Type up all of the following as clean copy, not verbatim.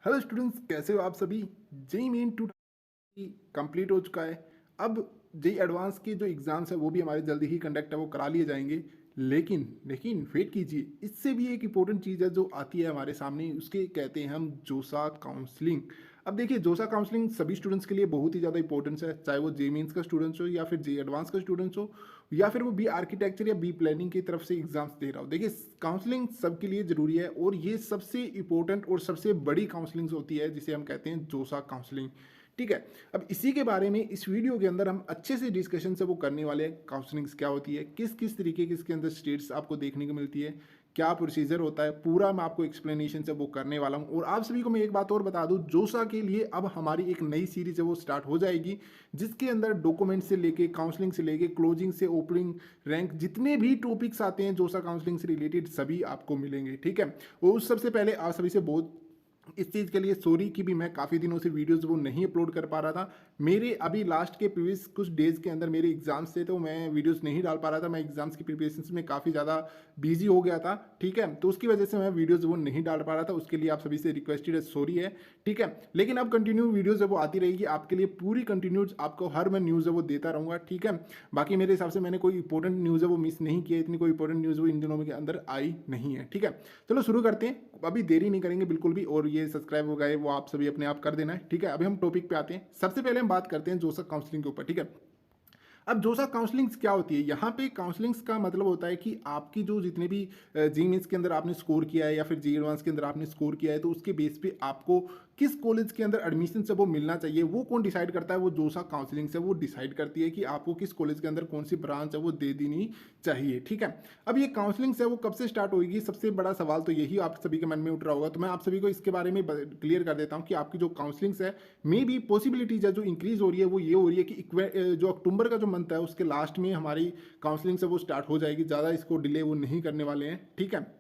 Hello students, कैसे हो आप सभी। जेई मेन 2 कंप्लीट हो चुका है। अब जेई एडवांस के जो एग्ज़ाम्स है वो भी हमारे जल्दी ही कंडक्ट है वो करा लिए जाएंगे। लेकिन लेकिन वेट कीजिए, इससे भी एक इम्पोर्टेंट चीज़ है जो आती है हमारे सामने, उसके कहते हैं हम जोसा काउंसलिंग। अब देखिए, जोसा काउंसलिंग सभी स्टूडेंट्स के लिए बहुत ही ज़्यादा इंपॉर्टेंस है, चाहे वो जेई मेंस का स्टूडेंट्स हो या फिर जेई एडवांस का स्टूडेंट्स हो या फिर वो बी आर्किटेक्चर या बी प्लानिंग की तरफ से एग्जाम्स दे रहा हो। देखिए, काउंसलिंग सबके लिए ज़रूरी है और ये सबसे इंपॉर्टेंट और सबसे बड़ी काउंसलिंग होती है जिसे हम कहते हैं जोसा काउंसलिंग। ठीक है। अब इसी के बारे में इस वीडियो के अंदर हम अच्छे से डिस्कशन से वो करने वाले हैं। काउंसलिंग्स क्या होती है, किस किस तरीके की इसके अंदर स्टेट्स आपको देखने को मिलती है, क्या प्रोसीजर होता है, पूरा मैं आपको एक्सप्लेनेशन से वो करने वाला हूँ। और आप सभी को मैं एक बात और बता दूँ, जोसा के लिए अब हमारी एक नई सीरीज है वो स्टार्ट हो जाएगी, जिसके अंदर डॉक्यूमेंट से लेके काउंसलिंग से लेके क्लोजिंग से ओपनिंग रैंक जितने भी टॉपिक्स आते हैं जोसा काउंसलिंग से रिलेटेड सभी आपको मिलेंगे। ठीक है। और उस सबसे पहले आप सभी से बहुत इस चीज़ के लिए सॉरी कि भी मैं काफ़ी दिनों से वीडियोस वो नहीं अपलोड कर पा रहा था। मेरे अभी लास्ट के प्रीवियस कुछ डेज़ के अंदर मेरे एग्ज़ाम्स थे, तो मैं वीडियोस नहीं डाल पा रहा था। मैं एग्ज़ाम्स की प्रिपरेशन में काफ़ी ज़्यादा बिजी हो गया था। ठीक है, तो उसकी वजह से मैं वीडियोस वो नहीं डाल पा रहा था। उसके लिए आप सभी से रिक्वेस्टेड है, सॉरी है। ठीक है, लेकिन अब कंटिन्यू वीडियोज़ है वो आती रहेगी आपके लिए, पूरी कंटिन्यूज आपको हर मैं न्यूज़ है वो देता रहूँगा। ठीक है, बाकी मेरे हिसाब से मैंने कोई इंपॉर्टेंट न्यूज़ है वो मिस नहीं किया, इतनी कोई इंपॉर्टेंट न्यूज़ वो इन दिनों के अंदर आई नहीं है। ठीक है, चलो शुरू करते हैं, अभी देरी नहीं करेंगे बिल्कुल भी। और ये सब्सक्राइब हो गए वो आप सभी अपने आप कर देना है। ठीक है, अभी हम टॉपिक पे आते हैं। सबसे पहले हम बात करते हैं जोसा काउंसलिंग के ऊपर। ठीक है, अब जोसा काउंसलिंग्स क्या होती है, यहाँ पे काउंसलिंग्स का मतलब होता है कि आपकी जो जितने भी जी मीन्स के अंदर आपने स्कोर किया है या फिर जी एडवांस के अंदर आपने स्कोर किया है, तो उसके बेस पे आपको किस कॉलेज के अंदर एडमिशन से वो मिलना चाहिए, वो कौन डिसाइड करता है, वो जोसा काउंसलिंग से वो डिसाइड करती है कि आपको किस कॉलेज के अंदर कौन सी ब्रांच है वो दे देनी चाहिए। ठीक है, अब ये काउंसलिंग है वो कब से स्टार्ट होगी, सबसे बड़ा सवाल तो यही आप सभी के मन में उठ रहा होगा। तो मैं आप सभी को इसके बारे में क्लियर कर देता हूँ कि आपकी जो काउंसलिंग्स है मे बी पॉसिबिलिटीज है जो इंक्रीज हो रही है वो ये हो रही है कि जो अक्टूबर का जो मंथ है उसके लास्ट में हमारी काउंसलिंग से वो स्टार्ट हो जाएगी, ज़्यादा इसको डिले वो नहीं करने वाले हैं। ठीक है,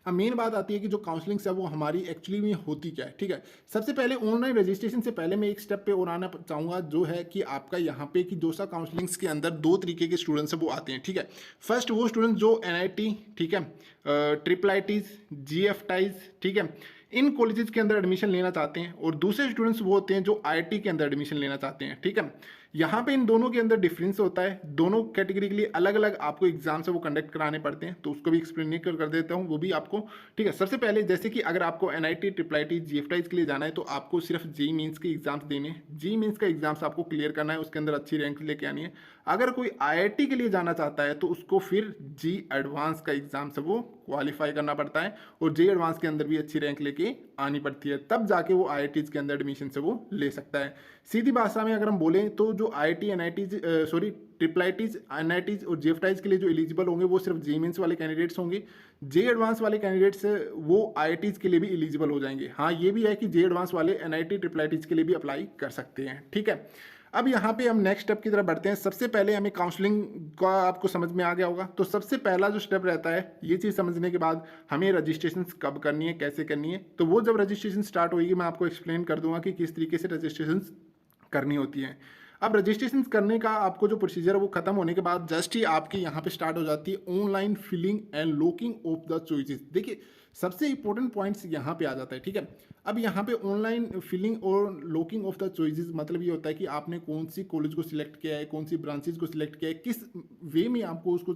अब मेन बात आती है कि जो काउंसलिंग्स है वो हमारी एक्चुअली में होती क्या है। ठीक है, सबसे पहले ऑनलाइन रजिस्ट्रेशन से पहले मैं एक स्टेप पे और आना चाहूँगा, जो है कि आपका यहाँ पे कि जोसा काउंसलिंग्स के अंदर दो तरीके के स्टूडेंट्स हैं वो आते हैं। ठीक है, फर्स्ट वो स्टूडेंट जो एनआईटी, ठीक है, ट्रिपल आईटीज, जीएफटाइज, ठीक है, इन कॉलेजेस के अंदर एडमिशन लेना चाहते हैं, और दूसरे स्टूडेंट्स वो होते हैं जो आईआईटी के अंदर एडमिशन लेना चाहते हैं। ठीक है, यहाँ पे इन दोनों के अंदर डिफरेंस होता है, दोनों कैटेगरी के लिए अलग अलग आपको एग्जाम्स है वो कंडक्ट कराने पड़ते हैं, तो उसको भी एक्सप्लेन कर देता हूँ वो भी आपको। ठीक है, सबसे पहले जैसे कि अगर आपको एनआईटी, ट्रिपल आईटी, जीएफटाइज के लिए जाना है तो आपको सिर्फ जेई मेंस के एग्जाम्स देने हैं। जेई मेंस का एग्जाम्स आपको क्लियर करना है, उसके अंदर अच्छी रैंक लेके आनी है। अगर कोई आईआईटी के लिए जाना चाहता है तो उसको फिर जी एडवांस का एग्जाम से वो क्वालिफाई करना पड़ता है, और जे एडवांस के अंदर भी अच्छी रैंक लेके आनी पड़ती है, तब जाके वो आईआईटीज के अंदर एडमिशन से वो ले सकता है। सीधी भाषा में अगर हम बोलें तो जो IIT, NITs, sorry triple ITs, NITs और जीएफटाइज के लिए जो एलिजिबल होंगे वो सिर्फ जे मेंस वाले कैंडिडेट्स होंगे। जे एडवांस वाले कैंडिडेट्स वो आईआईटीज के लिए भी एलिजिबल हो जाएंगे। हाँ, ये भी है कि जे एडवांस वाले एनआईटी, ट्रिपल आईटीज के लिए भी अप्लाई कर सकते हैं। ठीक है, अब यहाँ पे हम नेक्स्ट स्टेप की तरफ बढ़ते हैं। सबसे पहले हमें काउंसलिंग का आपको समझ में आ गया होगा, तो सबसे पहला जो स्टेप रहता है, ये चीज़ समझने के बाद हमें रजिस्ट्रेशन कब करनी है, कैसे करनी है, तो वो जब रजिस्ट्रेशन स्टार्ट होगी मैं आपको एक्सप्लेन कर दूंगा कि किस तरीके से रजिस्ट्रेशन करनी होती है। अब रजिस्ट्रेशन करने का आपको जो प्रोसीजर है वो खत्म होने के बाद जस्ट ही आपके यहाँ पे स्टार्ट हो जाती है online filling and locking of the choices. देखिए, सबसे इंपॉर्टेंट पॉइंट्स यहाँ पे आ जाता है। ठीक है, अब यहाँ पे ऑनलाइन फिलिंग और लॉकिंग ऑफ द चॉइसेस मतलब ये होता है कि आपने कौन सी कॉलेज को सिलेक्ट किया है, कौन सी ब्रांचेज को सिलेक्ट किया है, किस वे में आपको उसको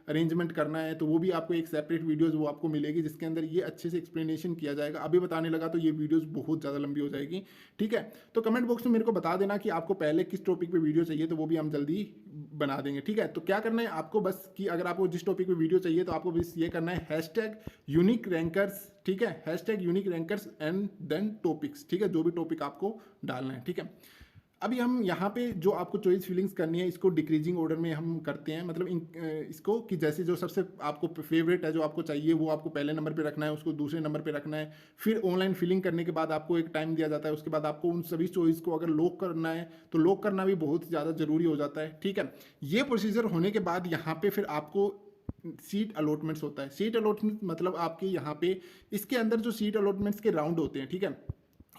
अरेंजमेंट करना है, तो वो भी आपको एक सेपरेट वीडियोस वो आपको मिलेगी जिसके अंदर ये अच्छे से एक्सप्लेनेशन किया जाएगा। अभी बताने लगा तो ये वीडियोस बहुत ज़्यादा लंबी हो जाएगी। ठीक है, तो कमेंट बॉक्स में मेरे को बता देना कि आपको पहले किस टॉपिक पे वीडियो चाहिए, तो वो भी हम जल्दी बना देंगे। ठीक है, तो क्या करना है आपको बस कि अगर आपको जिस टॉपिक पे वीडियो चाहिए तो आपको बस ये करना है हैशटैग यूनिक रैंकर्स। ठीक है, hashtag unique rankers and then topics. ठीक है, जो भी टॉपिक आपको डालना है। ठीक है, अभी हम यहाँ पे जो आपको चॉइस फिलिंग्स करनी है इसको डिक्रीजिंग ऑर्डर में हम करते हैं, मतलब इसको कि जैसे जो सबसे आपको फेवरेट है जो आपको चाहिए वो आपको पहले नंबर पे रखना है, उसको दूसरे नंबर पे रखना है। फिर ऑनलाइन फिलिंग करने के बाद आपको एक टाइम दिया जाता है, उसके बाद आपको उन सभी चॉइस को अगर लॉक करना है तो लॉक करना भी बहुत ज़्यादा ज़रूरी हो जाता है। ठीक है, ये प्रोसीजर होने के बाद यहाँ पे फिर आपको सीट अलॉटमेंट्स होता है। सीट अलॉटमेंट मतलब आपके यहाँ पे इसके अंदर जो सीट अलॉटमेंट्स के राउंड होते हैं। ठीक है,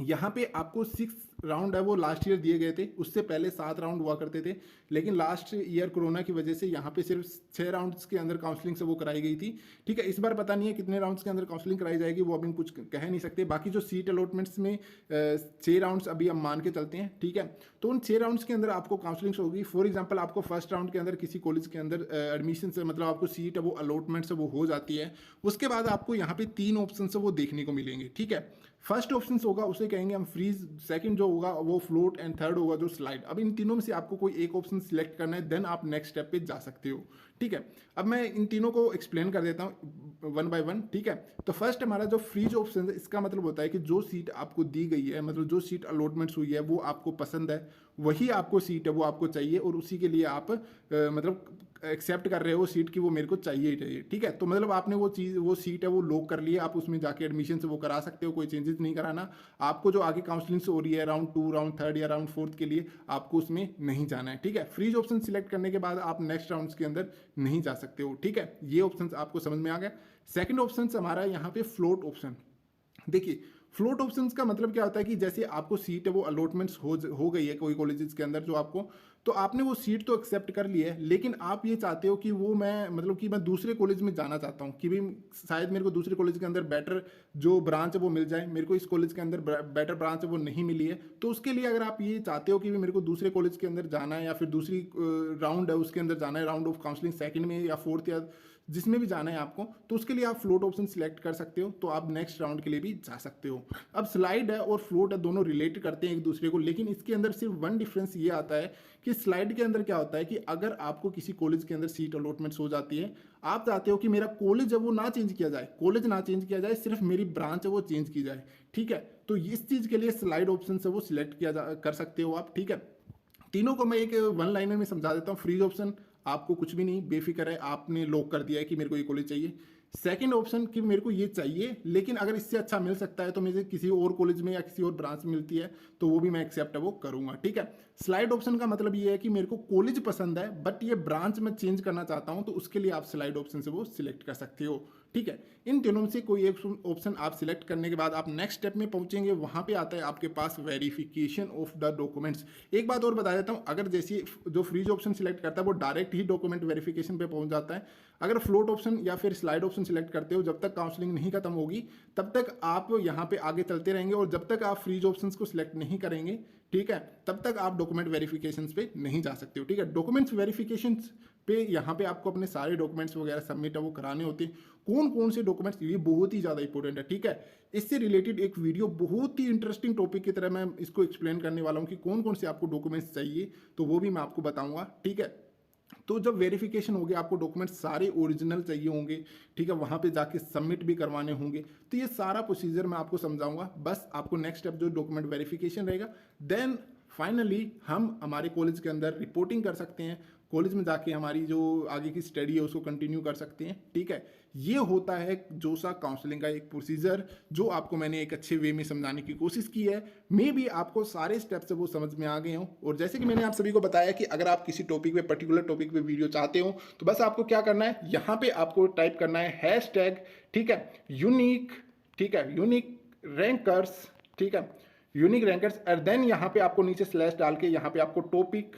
यहाँ पे आपको 6 राउंड है वो लास्ट ईयर दिए गए थे, उससे पहले 7 राउंड हुआ करते थे, लेकिन लास्ट ईयर कोरोना की वजह से यहाँ पे सिर्फ 6 राउंड्स के अंदर काउंसलिंग से वो कराई गई थी। ठीक है, इस बार पता नहीं है कितने राउंड्स के अंदर काउंसलिंग कराई जाएगी, वो अभी कुछ कह नहीं सकते। बाकी जो सीट अलॉटमेंट्स में 6 राउंड्स अभी हम मान के चलते हैं, ठीक है, तो उन 6 राउंड्स के अंदर आपको काउंसलिंग होगी। फॉर एग्जाम्पल आपको फर्स्ट राउंड के अंदर किसी कॉलेज के अंदर एडमिशन से मतलब आपको सीट है वो अलॉटमेंट से वो हो जाती है, उसके बाद आपको यहाँ पे 3 ऑप्शन से वो देखने को मिलेंगे। ठीक है, फर्स्ट ऑप्शन होगा उसे कहेंगे हम फ्रीज, सेकंड जो होगा वो फ्लोट, एंड थर्ड होगा जो स्लाइड। अब इन तीनों में से आपको कोई एक ऑप्शन सिलेक्ट करना है, देन आप नेक्स्ट स्टेप पे जा सकते हो। ठीक है, अब मैं इन तीनों को एक्सप्लेन कर देता हूँ वन बाय वन। ठीक है, तो फर्स्ट हमारा जो फ्रीज ऑप्शन है, इसका मतलब होता है कि जो सीट आपको दी गई है, मतलब जो सीट अलॉटमेंट्स हुई है वो आपको पसंद है, वही आपको सीट है वो आपको चाहिए, और उसी के लिए आप मतलब एक्सेप्ट कर रहे हो सीट की वो मेरे को चाहिए ही चाहिए। ठीक है, तो मतलब आपने वो चीज़ वो सीट है वो लॉक कर ली है, आप उसमें जाके एडमिशन से वो करा सकते हो, कोई चेंजेस नहीं कराना। आपको जो आगे काउंसलिंग हो रही है राउंड 2, राउंड 3 या राउंड 4 के लिए आपको उसमें नहीं जाना है। ठीक है, फ्रीज ऑप्शन सिलेक्ट करने के बाद आप नेक्स्ट राउंड के अंदर नहीं जा सकते हो। ठीक है, ये ऑप्शन आपको समझ में आ गया। सेकेंड ऑप्शन हमारा यहाँ पे फ्लोट ऑप्शन। देखिए, फ्लोट ऑप्शंस का मतलब क्या होता है कि जैसे आपको सीट है वो अलॉटमेंट्स हो गई है कोई कॉलेजेस के अंदर, जो आपको, तो आपने वो सीट तो एक्सेप्ट कर ली है, लेकिन आप ये चाहते हो कि वो मैं मतलब कि मैं दूसरे कॉलेज में जाना चाहता हूँ, कि भी शायद मेरे को दूसरे कॉलेज के अंदर बेटर जो ब्रांच है वो मिल जाए, मेरे को इस कॉलेज के अंदर बेटर ब्रांच है वो नहीं मिली है। तो उसके लिए अगर आप ये चाहते हो कि भी मेरे को दूसरे कॉलेज के अंदर जाना है, या फिर दूसरी राउंड है उसके अंदर जाना है, राउंड ऑफ काउंसलिंग सेकंड में या फोर्थ या जिसमें भी जाना है आपको, तो उसके लिए आप फ्लोट ऑप्शन सिलेक्ट कर सकते हो, तो आप नेक्स्ट राउंड के लिए भी जा सकते हो। अब स्लाइड है और फ्लोट है दोनों रिलेट करते हैं एक दूसरे को, लेकिन इसके अंदर सिर्फ वन डिफरेंस ये आता है कि स्लाइड के अंदर क्या होता है कि अगर आपको किसी कॉलेज के अंदर सीट अलॉटमेंट्स हो जाती है, आप चाहते हो कि मेरा कॉलेज है वो ना चेंज किया जाए, कॉलेज ना चेंज किया जाए, सिर्फ मेरी ब्रांच है वो चेंज की जाए। ठीक है, तो इस चीज़ के लिए स्लाइड ऑप्शन से वो सिलेक्ट कर सकते हो आप। ठीक है, तीनों को मैं एक वन लाइनर में समझा देता हूँ। फ्रीज ऑप्शन आपको कुछ भी नहीं, बेफिक्र है, आपने लॉक कर दिया है कि मेरे को ये कॉलेज चाहिए। सेकंड ऑप्शन कि मेरे को ये चाहिए, लेकिन अगर इससे अच्छा मिल सकता है तो मुझे किसी और कॉलेज में या किसी और ब्रांच में मिलती है तो वो भी मैं एक्सेप्ट है वो करूंगा। ठीक है, स्लाइड ऑप्शन का मतलब ये है कि मेरे को कॉलेज पसंद है बट ये ब्रांच में चेंज करना चाहता हूं, तो उसके लिए आप स्लाइड ऑप्शन से वो सिलेक्ट कर सकते हो। ठीक है, इन तीनों में से कोई एक ऑप्शन आप सिलेक्ट करने के बाद आप नेक्स्ट स्टेप में पहुंचेंगे, वहां पे आता है आपके पास वेरिफिकेशन ऑफ द डॉक्यूमेंट्स। एक बात और बता देता हूं, अगर जैसे जो फ्रीज ऑप्शन सिलेक्ट करता है वो डायरेक्ट ही डॉक्यूमेंट वेरिफिकेशन पे पहुंच जाता है। अगर फ्लोट ऑप्शन या फिर स्लाइड ऑप्शन सिलेक्ट करते हो, जब तक काउंसलिंग नहीं खत्म होगी तब तक आप यहाँ पे आगे चलते रहेंगे, और जब तक आप फ्रीज ऑप्शंस को सिलेक्ट नहीं करेंगे, ठीक है, तब तक आप डॉक्यूमेंट वेरिफिकेशन पे नहीं जा सकते हो। ठीक है, डॉक्यूमेंट्स वेरिफिकेशन पे यहाँ पे आपको अपने सारे डॉक्यूमेंट्स वगैरह सबमिट है वो कराने होते हैं। कौन कौन से डॉक्यूमेंट्स, ये बहुत ही ज़्यादा इंपॉर्टेंट है। ठीक है, इससे रिलेटेड एक वीडियो बहुत ही इंटरेस्टिंग टॉपिक की तरह मैं इसको एक्सप्लेन करने वाला हूँ कि कौन कौन से आपको डॉक्यूमेंट्स चाहिए, तो वो भी मैं आपको बताऊंगा। ठीक है, तो जब वेरिफिकेशन हो गया, आपको डॉक्यूमेंट सारे ओरिजिनल चाहिए होंगे। ठीक है, वहाँ पे जाके सबमिट भी करवाने होंगे, तो ये सारा प्रोसीजर मैं आपको समझाऊंगा। बस आपको नेक्स्ट स्टेप जो डॉक्यूमेंट वेरिफिकेशन रहेगा, देन फाइनली हम हमारे कॉलेज के अंदर रिपोर्टिंग कर सकते हैं, कॉलेज में जाके हमारी जो आगे की स्टडी है उसको कंटिन्यू कर सकते हैं। ठीक है, ये होता है जोसा काउंसलिंग का एक प्रोसीजर, जो आपको मैंने एक अच्छे वे में समझाने की कोशिश की है। मे भी आपको सारे स्टेप्स वो समझ में आ गए हों, और जैसे कि मैंने आप सभी को बताया कि अगर आप किसी टॉपिक पे, पर्टिकुलर टॉपिक पे वीडियो चाहते हो, तो बस आपको क्या करना है, यहाँ पे आपको टाइप करना है हैशटैग, ठीक है, यूनिक, ठीक है, यूनिक रैंकर्स, ठीक है, यूनिक रैंकर्स, और देन यहाँ पे आपको नीचे स्लैश डाल के यहाँ पे आपको टॉपिक,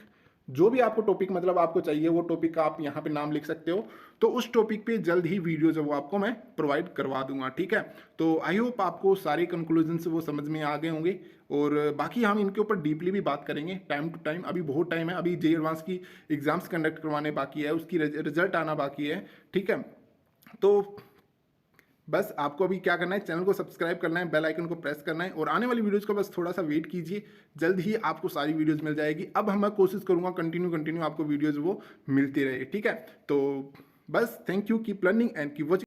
जो भी आपको टॉपिक मतलब आपको चाहिए वो टॉपिक का आप यहाँ पे नाम लिख सकते हो। तो उस टॉपिक पे जल्द ही वीडियो जो वो आपको मैं प्रोवाइड करवा दूंगा। ठीक है, तो आई होप आपको सारे कंक्लूजन से वो समझ में आ गए होंगे, और बाकी हम इनके ऊपर डीपली भी बात करेंगे टाइम टू टाइम। अभी बहुत टाइम है, अभी जेईई एडवांस की एग्जाम्स कंडक्ट करवाने बाकी है, उसकी रिजल्ट आना बाकी है। ठीक है, तो बस आपको अभी क्या करना है, चैनल को सब्सक्राइब करना है, बेल आइकन को प्रेस करना है, और आने वाली वीडियोस का बस थोड़ा सा वेट कीजिए, जल्द ही आपको सारी वीडियोस मिल जाएगी। अब हम मैं कोशिश करूंगा कंटिन्यू आपको वीडियोस वो मिलती रहे। ठीक है, तो बस thank you, keep learning and keep watching.